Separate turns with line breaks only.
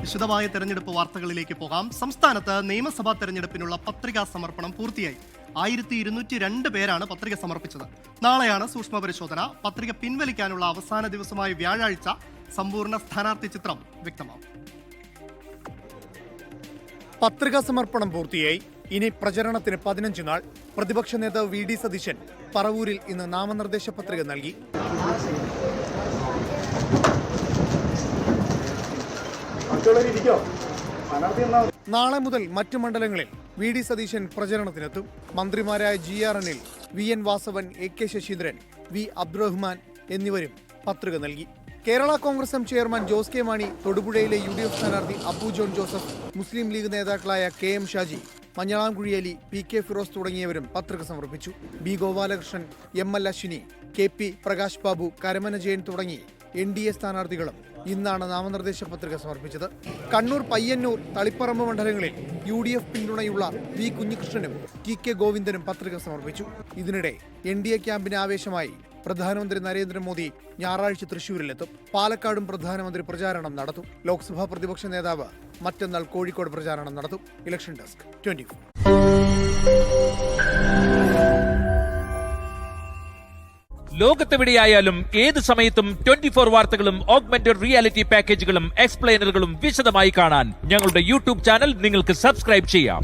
വിശദമായ തെരഞ്ഞെടുപ്പ് വാർത്തകളിലേക്ക് പോകാം. സംസ്ഥാനത്ത് നിയമസഭാ തെരഞ്ഞെടുപ്പിനുള്ള പത്രികാ സമർപ്പണം പൂർത്തിയായി. 1202 പേരാണ് പത്രിക സമർപ്പിച്ചത്. നാളെയാണ് സൂക്ഷ്മ പരിശോധന. പത്രിക പിൻവലിക്കാനുള്ള അവസാന ദിവസമായ വ്യാഴാഴ്ച സമ്പൂർണ്ണ സ്ഥാനാർത്ഥി ചിത്രം വ്യക്തമാകും.
പത്രികാ സമർപ്പണം പൂർത്തിയായി. ഇനി പ്രചരണത്തിന് 15 നാൾ. പ്രതിപക്ഷ നേതാവ് വി ഡി സതീശൻ പറവൂരിൽ ഇന്ന് നാമനിർദ്ദേശ പത്രിക നൽകി. നാളെ മുതൽ മറ്റു മണ്ഡലങ്ങളിൽ വി ഡി സതീശൻ പ്രചരണത്തിനെത്തും. മന്ത്രിമാരായ GR Anil, VN Vasavan, AK Saseendran, V Abdurahman എന്നിവരും പത്രിക നൽകി. Kerala Congress M chairman Jose K Mani, തൊടുപുഴയിലെ UDF സ്ഥാനാർത്ഥി അപ്പു ജോൺ ജോസഫ്, മുസ്ലിം ലീഗ് നേതാക്കളായ KM ഷാജി, മഞ്ഞളാംകുഴി അലി, PK ഫിറോസ് തുടങ്ങിയവരും പത്രിക സമർപ്പിച്ചു. B Gopalakrishnan, ML Ashwini, KP Prakash Babu, Karamana Jayan തുടങ്ങി NDA സ്ഥാനാർത്ഥികളും ഇന്നാണ് നാമനിർദ്ദേശ പത്രിക സമർപ്പിച്ചത്. കണ്ണൂർ, പയ്യന്നൂർ, തളിപ്പറമ്പ് മണ്ഡലങ്ങളിൽ UDF പിന്തുണയുള്ള V കുഞ്ഞികൃഷ്ണനും TK ഗോവിന്ദനും പത്രിക സമർപ്പിച്ചു. ഇതിനിടെ NDA ക്യാമ്പിന് ആവേശമായി പ്രധാനമന്ത്രി നരേന്ദ്രമോദി ഞായറാഴ്ച തൃശൂരിലെത്തും. പാലക്കാടും പ്രധാനമന്ത്രി പ്രചാരണം നടത്തും. ലോക്സഭാ പ്രതിപക്ഷ നേതാവ് മറ്റന്നാൾ കോഴിക്കോട് പ്രചാരണം നടത്തും. Election desk 24.
ലോകത്തെവിടെയായാലും ഏത് സമയത്തും 24 വാർത്തകളും ഓഗ്മെന്റഡ് റിയാലിറ്റി പാക്കേജുകളും എക്സ്പ്ലെയിനറുകളും വിശദമായി കാണാൻ ഞങ്ങളുടെ YouTube ചാനൽ നിങ്ങൾക്ക് സബ്സ്ക്രൈബ് ചെയ്യാം.